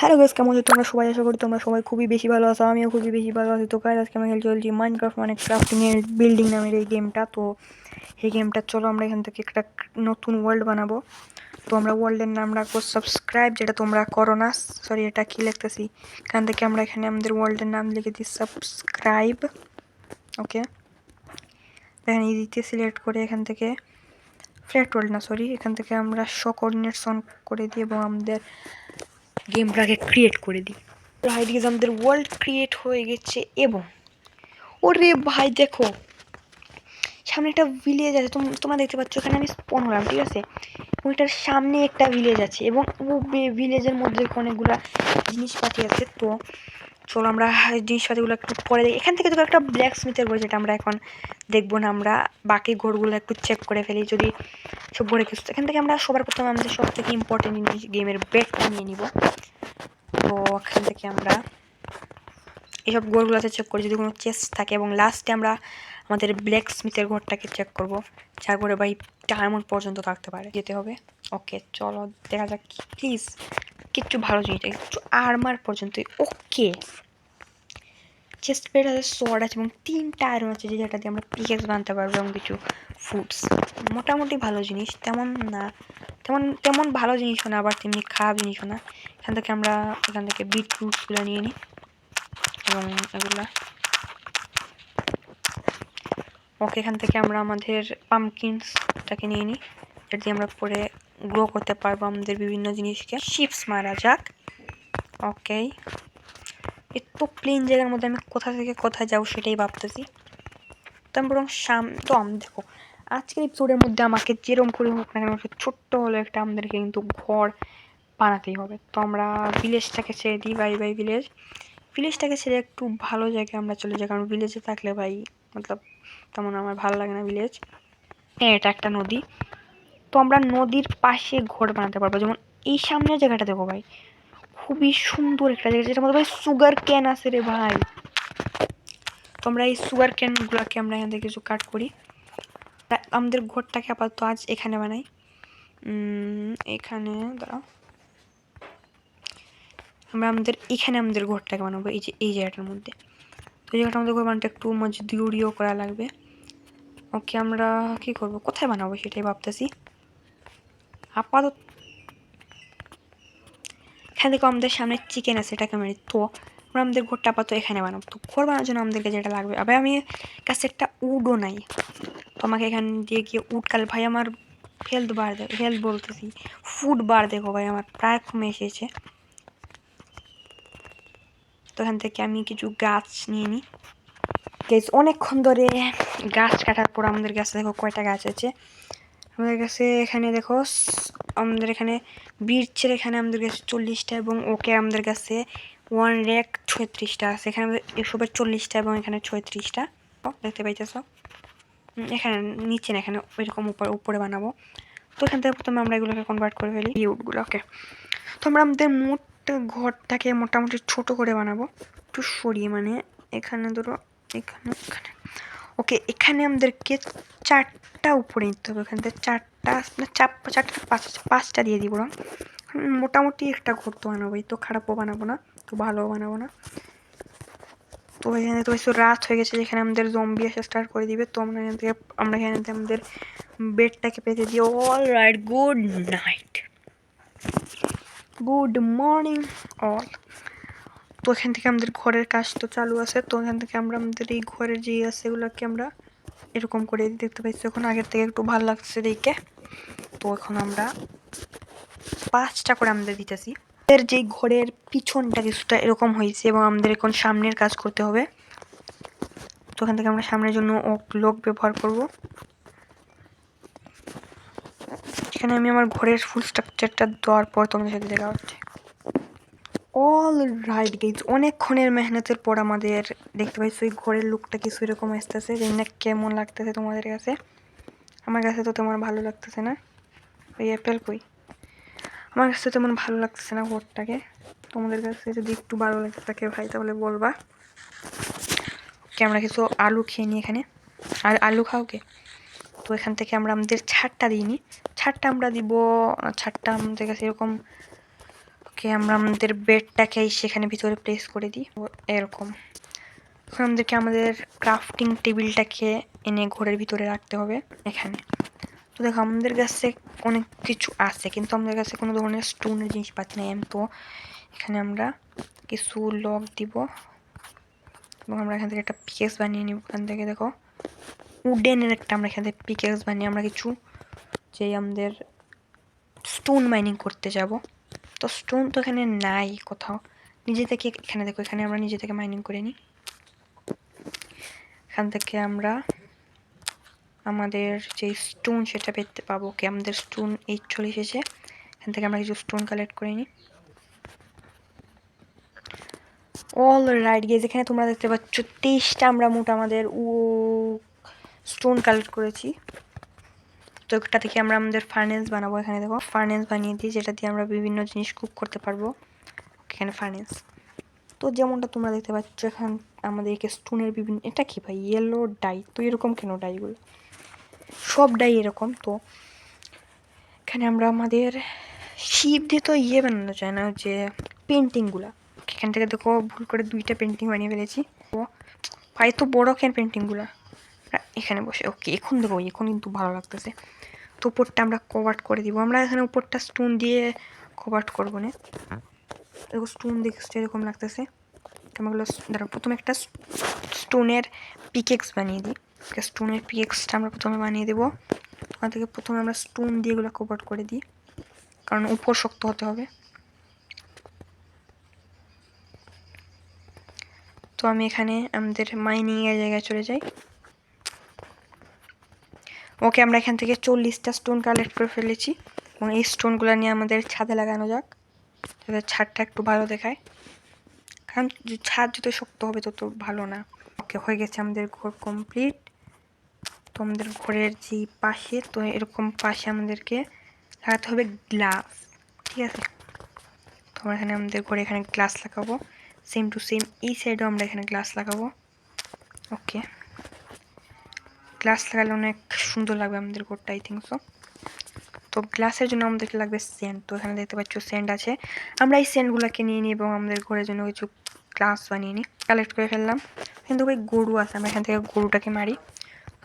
Hello guys, কেমন আছো তোমরা সবাই? আশা করি তোমরা সবাই খুবই বেশি ভালো আছো। আমিও খুবই বেশি ভালো আছি। তো গাইস, আজকে আমরা খেলতে চলছি মাইনক্রাফট, মানে ক্রাফটিং এর বিল্ডিং নামের এই গেমটা। তো এই গেমটা চলো আমরা এখান থেকে একটা নতুন ওয়ার্ল্ড বানাবো। তো আমরা ওয়ার্ল্ডের নাম রাখবো সাবস্ক্রাইব, যেটা তোমরা করো না। সরি, এটা কি লিখতেছি, এখান থেকে আমরা এখানে আমাদের ওয়ার্ল্ডের নাম লিখে দিই সাবস্ক্রাইব। ওকে, এখানে ইজিতে সিলেক্ট করে এখান থেকে ফ্ল্যাট ওয়ার্ল্ড না, সরি, এখান থেকে আমরা শো কোঅর্ডিনেটস অন করে দিই এবং আমাদের গেমটাকে ক্রিয়েট করে দিই। রাইট গাইস, আমাদের ওয়ার্ল্ড ক্রিয়েট হয়ে গেছে। এবং ওরে ভাই দেখো, সামনে একটা ভিলেজ আছে। তোমরা দেখতে পাচ্ছ, এখানে আমি স্পন হলাম, ঠিক আছে? এবং এটার সামনে একটা ভিলেজ আছে এবং ও ভিলেজের মধ্যে অনেকগুলো জিনিসপাতি আছে। তো চলো আমরা জিনিসপাতিগুলো একটু পরে দেখি। এখান থেকে তো একটা ব্ল্যাক স্মিথের ঘর, যেটা আমরা এখন দেখবো না। আমরা বাকি ঘরগুলো একটু চেক করে ফেলি, যদি সব ঘরে কিছু। এখান থেকে আমরা সবার প্রথমে আমাদের সব থেকে ইম্পর্টেন্ট জিনিস গেমের বেডটা নিয়ে নিব। তো এখান থেকে আমরা এইসব ঘরগুলোতে চেক করি যদি কোনো চেস্ট থাকে, এবং লাস্টে আমরা আমাদের ব্ল্যাক স্মিথের ঘরটাকে চেক করব, যার ঘরে ভাই ডায়মন্ড পর্যন্ত থাকতে পারে। যেতে হবে। ওকে, চলো দেখা যাক। প্লিজ কিচ্ছু ভালো জিনিস, কিছু আর্মার পর্যন্ত। ওকে, চেস্ট প্লেট আছে, সোয়ার্ড আছে এবং 3টা আয়রন আছে, যেটা দিয়ে আমরা পিকেক্স বানাতে পারবো, এবং কিছু ফুডস। মোটামুটি ভালো জিনিস, তেমন না, তেমন ভালো জিনিসও না, আবার তেমনি খারাপ জিনিসও না। এখান থেকে বিটরুটসগুলো নিয়ে নিই এবং এগুলা। ওকে, এখান থেকে আমরা আমাদের পামকিনসটাকে নিয়ে নিই, যেটা দিয়ে আমরা পরে গ্রো করতে পারবো আমাদের বিভিন্ন জিনিসকে। শিপস মারা যাক। ওকে, এত প্লেন জায়গার মধ্যে আমি কোথা থেকে কোথায় যাবো সেটাই ভাবতেছি। তো আমি বরং দেখো, আজকের এপিসোডের মধ্যে আমাকে যেরকম করে হোক না কেন, ছোট্ট হলো একটা আমাদেরকে কিন্তু ঘর বানাতেই হবে। তো আমরা ভিলেজটাকে ছেড়ে দিই, বাই বাই ভিলেজ। ভিলেজটাকে ছেড়ে একটু ভালো জায়গায় আমরা চলে যাই, কারণ ভিলেজে থাকলে ভাই মতলব তেমন আমার ভালো লাগে না ভিলেজ। হ্যাঁ, এটা একটা নদী। তো আমরা নদীর পাশে ঘর বানাতে পারবো। যেমন এই সামনের জায়গাটা দেখো ভাই, খুবই সুন্দর একটা জায়গা, যেটার মধ্যে ভাই সুগার ক্যান আছে রে ভাই। তো আমরা এই সুগার ক্যানগুলোকে আমরা এখান থেকে কিছু কাট করি। আমাদের ঘরটাকে আপাতত আজ এখানে বানাই। এখানে দাঁড়াও, আমরা আমাদের ঘরটাকে বানাবো এই জায়গাটার মধ্যে। তো এই জায়গাটার মধ্যে ঘর বানাতে একটু মজদুরিও করা লাগবে। ওকে, আমরা কি করব, কোথায় বানাবো সেটাই ভাবতেছি। আপাতত এখান থেকে আমাদের সামনে চিকেন আছে, এটাকে মারি। তো আমরা আমাদের ঘরটা আপাতত এখানে বানাবো। তো ঘর বানানোর জন্য আমাদেরকে যেটা লাগবে, আবার আমি কাছে একটা উডও নাই। তো আমাকে এখান দিয়ে গিয়ে উড কাল ভাই, আমার হেলথ বলতেছি, ফুড বার দেখো ভাই আমার প্রায় কমে এসেছে। তো এখান থেকে আমি কিছু গাছ নিয়ে নিই। অনেকক্ষণ ধরে গাছ কাটার পর আমাদের কাছে দেখো কয়টা গাছ আছে আমাদের কাছে। এখানে দেখো আমাদের এখানে বীরচের এখানে আমাদের কাছে 40টা, এবং ওকে আমাদের কাছে 1 রেক 36টা আছে। এখানে এসবের 40টা এবং এখানে 36টা দেখতে পাইতেছ। এখানে নিচে না, এখানে এরকম উপরে বানাবো। তো এখান থেকে প্রথমে আমরা এগুলোকে কনভার্ট করে ফেলি ইউটগুলো। ওকে, তো আমরা আমাদের ঘরটাকে মোটামুটি ছোট করে বানাবো, একটু সরিয়ে, মানে এখানে ধরো এখানে। ওকে, এখানে আমাদেরকে 4টা উপরে নিতে হবে। এখান থেকে 4টা না, 5টা দিয়ে দিব। মোটামুটি একটা ঘর তো বানাবো, তো খারাপও বানাবো না, তো ভালোও বানাবো না। তো এখানে তো রাত হয়ে গেছে, যেখানে আমাদের জম্বি আসা স্টার্ট করে দিবে। তো আমরা এখানে থেকে আমাদের বেডটাকে পেতে দিই। All right, good night, good morning all. তো এখান থেকে আমাদের ঘরের কাজ তো চালু আছে। তো এখান থেকে আমরা আমাদের এই ঘরের যে আছে এগুলোকে আমরা এরকম করে দেখতে পাচ্ছি। এখন আগের থেকে একটু ভালো লাগছে দেখে। তো এখন আমরা 5টা করে আমাদের দিতেছি। এর যে ঘরের পিছনটা কিছুটা এরকম হয়েছে, এবং আমাদের এখন সামনের কাজ করতে হবে। তো এখান থেকে আমরা সামনের জন্য লোক ব্যবহার করব। এখানে আমি আমার ঘরের ফুল স্ট্রাকচারটা দেওয়ার পর তোমাদের সাথে দেখা হচ্ছে। অল রাইট গাইজ, অনেকক্ষণের মেহনতের পর আমাদের দেখতে পাইছো এই ঘরের লুকটা কিছু এরকম আসতেছে। জানি না কেমন লাগতেছে তোমাদের কাছে, আমার কাছে তো তেমন ভালো লাগতেছে না। ওই অ্যাপেল কই, আমার কাছে তেমন ভালো লাগতেছে না ঘরটাকে। তোমাদের কাছে যদি একটু ভালো লাগতে থাকে ভাই তাহলে বলবা। ওকে, আমরা কিছু আলু খেয়ে নিই এখানে। আর আলু খাও কে? তো এখান থেকে আমরা আমাদের ছাদটা দিই নি, ছাদটা আমরা দিব। ছাদটা আমাদের কাছে এরকম ওকে, আমরা আমাদের বেডটাকে সেখানে ভিতরে প্লেস করে দিই এরকম। এখন আমাদেরকে আমাদের ক্রাফটিং টেবিলটাকে এনে ঘরের ভিতরে রাখতে হবে এখানে। তো দেখো আমাদের কাছে অনেক কিছু আছে, কিন্তু আমাদের কাছে কোনো ধরনের স্টোনের জিনিস পাচ্ছি না। তো এখানে আমরা কিছু লক দিব এবং আমরা এখান থেকে একটা পিকেক্স বানিয়ে নিব। এখান থেকে দেখো উডেনের একটা আমরা এখান থেকে পিকেক্স বানিয়ে আমরা কিছু যে আমাদের স্টোন মাইনিং করতে যাব। তো স্টোন তো এখানে নাই কোথাও, নিজে থেকে এখানে দেখো, এখানে আমরা নিজে থেকে মাইনিং করে নিই। এখান থেকে আমরা আমাদের যে স্টোন সেটা পেতে পাবো। কি আমাদের স্টোন এই চলে এসেছে, এখান থেকে আমরা কিছু স্টোন কালেক্ট করে নিই। অল রাইট গেজ, এখানে তোমরা দেখতে পাচ্ছ 23টা আমরা মোট আমাদের স্টোন কালেক্ট করেছি। তো একটা থেকে আমরা আমাদের ফার্নেস বানাবো। এখানে দেখো ফার্নেস বানিয়ে দিই, যেটা দিয়ে আমরা বিভিন্ন জিনিস কুক করতে পারবো। এখানে ফার্নেস, তো যেমনটা তোমরা দেখতে পাচ্ছ এখানে আমাদেরকে স্টোনের বিভিন্ন, এটা কি ভাই ইয়েলো ডাই, তো এরকম কেন ডাইগুলো, সব ডাই এরকম। তো এখানে আমরা আমাদের শিপ দিয়ে তো বানানো যায় না, যে পেন্টিংগুলো, এখান থেকে দেখো ভুল করে 2টা পেন্টিং বানিয়ে ফেলেছি। ও ভাই তো বড় কেন পেন্টিংগুলো, এখানে বসে। ওকে, এখন দেখো এখন কিন্তু ভালো লাগতেছে। তো উপরটা আমরা কভার করে দিব। আমরা এখানে উপরটা স্টোন দিয়ে কভার করবো না, দেখো স্টোন দেখতে এরকম লাগতেছে। আমাগুলো ধরো প্রথমে একটা স্টোনের পিকেক্স বানিয়ে দিই। স্টোনের পিকেক্সটা আমরা প্রথমে বানিয়ে দেবো। ওখান থেকে প্রথমে আমরা স্টোন দিয়ে এগুলো কভার করে দিই, কারণ উপর শক্ত হতে হবে। তো আমি এখানে আমাদের মাইনিং এর জায়গায় চলে যাই। ওকে, আমরা এখান থেকে 40টা স্টোন কালেক্ট করে ফেলেছি এবং এই স্টোনগুলো নিয়ে আমাদের ছাদে লাগানো যাক, যাতে ছাদটা একটু ভালো দেখায়, কারণ ছাদ যত শক্ত হবে তত ভালো না। ওকে, হয়ে গেছে আমাদের ঘর কমপ্লিট। তো আমাদের ঘরের যে পাশে, তো এরকম পাশে আমাদেরকে লাগাতে হবে গ্লাস, ঠিক আছে। তো আমরা এখানে আমাদের ঘরে এখানে গ্লাস লাগাবো, সেম টু সেম এই সাইডেও আমরা এখানে গ্লাস লাগাবো। ওকে, গ্লাস লাগালে অনেক সুন্দর লাগবে আমাদের ঘরটা, আই থিঙ্ক সো। তো গ্লাসের জন্য আমাদেরকে লাগবে সেন্ট। তো এখানে দেখতে পাচ্ছ সেন্ট আছে, আমরা এই সেন্টগুলোকে নিয়ে নিই এবং আমাদের ঘরের জন্য কিছু গ্লাস বানিয়ে নিই, কালেক্ট করে ফেললাম। কিন্তু ওই গরু আছে, আমরা এখান থেকে গরুটাকে মারি,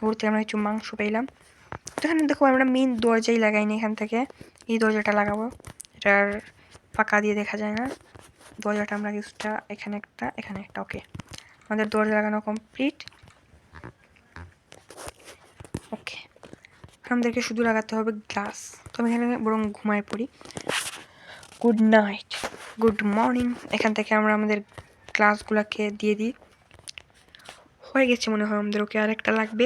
গরু থেকে আমরা কিছু মাংস পেলাম। তো এখানে দেখো আমরা মেন দরজাই লাগাইনি, এখান থেকে এই দরজাটা লাগাবো, এটার ফাঁকা দিয়ে দেখা যায় না। দরজাটা আমরা কিছুটা এখানে একটা এখানে একটা। ওকে, আমাদের দরজা লাগানো কমপ্লিট। ওকে, আমাদেরকে শুধু লাগাতে হবে গ্লাস। তো আমি এখানে বরং ঘুমায় পড়ি। Good night, good morning. এখান থেকে আমরা আমাদের গ্লাসগুলোকে দিয়ে দিই। হয়ে গেছে মনে হয় আমাদের। ওকে, আরেকটা লাগবে,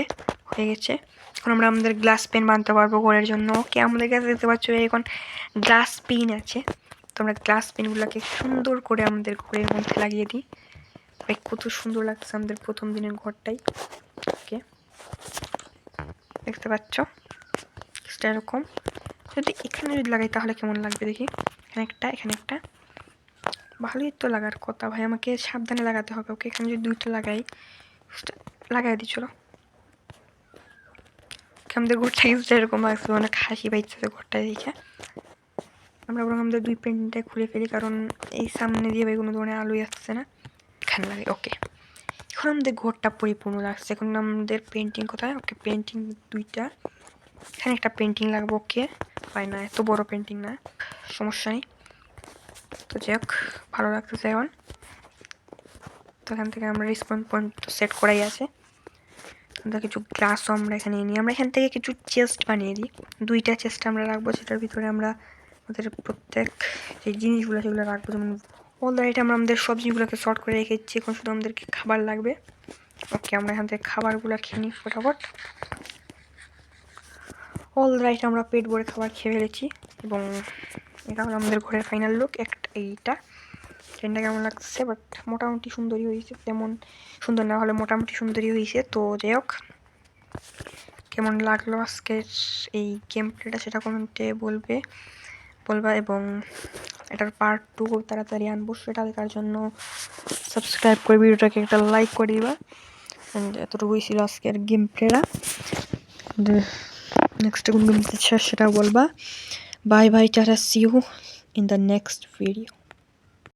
হয়ে গেছে। এখন আমরা আমাদের গ্লাস পেন বানাতে পারবো ঘরের জন্য। ওকে, আমাদের কাছে দেখতে পাচ্ছ এখন গ্লাস পেন আছে। তো আমরা গ্লাস পেনগুলোকে সুন্দর করে আমাদের ঘরের মধ্যে লাগিয়ে দিই। ভাই কত সুন্দর লাগছে আমাদের প্রথম দিনের ঘরটাই। ওকে, দেখতে পাচ্ছ সেটা এরকম। যদি এখানে যদি লাগাই তাহলে কেমন লাগবে দেখি। এখানে একটা এখানে একটা, ভালোই তো লাগার কথা ভাই, আমাকে সাবধানে লাগাতে হবে। ওকে, এখানে যদি 2টা লাগাই, লাগাই দিই চলো। আমাদের ঘরটা ইউজটা এরকম লাগছে, অনেক হাসি পাইছে ঘরটা দেখে। আমরা বরং আমাদের 2 পেনটা খুলে ফেলি, কারণ এই সামনে দিয়ে ভাই কোনো ধরনের আলোই আসছে না, এখানে লাগে। ওকে, এখন আমাদের ঘরটা পরিপূর্ণ লাগছে। এখন আমাদের পেন্টিং কোথায়? ওকে, পেন্টিং 2টা, এখানে একটা পেন্টিং লাগবে। ওকে, পাই না, এত বড় পেন্টিং না, সমস্যা নেই। তো যাই হোক, ভালো লাগতেছে এখন। তো এখান থেকে আমরা রেসপন্স পয়েন্ট তো সেট করাই আছে। কিছু গ্লাসও আমরা এখানে নিই। আমরা এখান থেকে কিছু চেস্ট বানিয়ে দিই, 2টা চেস্ট আমরা রাখবো, সেটার ভিতরে আমরা আমাদের প্রত্যেক যে জিনিসগুলো সেগুলো রাখবো। যেমন অল রাইট, আমরা আমাদের সব জিনিসগুলোকে শর্ট করে রেখেছি, এখন শুধু আমাদেরকে খাবার লাগবে। ওকে, আমরা এখান থেকে খাবারগুলো খেয়ে নিই ফটাফট। অল রাইট, আমরা পেট ভরে খাবার খেয়ে ফেলেছি এবং এটা হলো আমাদের ঘরের ফাইনাল লুক। এইটা ট্রেনটা কেমন লাগছে, বাট মোটামুটি সুন্দরই হয়েছে, তেমন সুন্দর না হলে মোটামুটি সুন্দরই হয়েছে। তো যাই হোক, কেমন লাগলো আজকের এই গেম প্লেটা সেটা কমেন্টে বলবা এবং এটার পার্ট 2 খুব তাড়াতাড়ি আনবো, সেটা দেখার জন্য সাবস্ক্রাইব করে ভিডিওটাকে একটা লাইক করে দিবা। এতটুকুই ছিল আজকের গেম প্লেটা। নেক্সট কোন গেম সেটা বলবা। Bye bye, ta-ta, see you in the next video.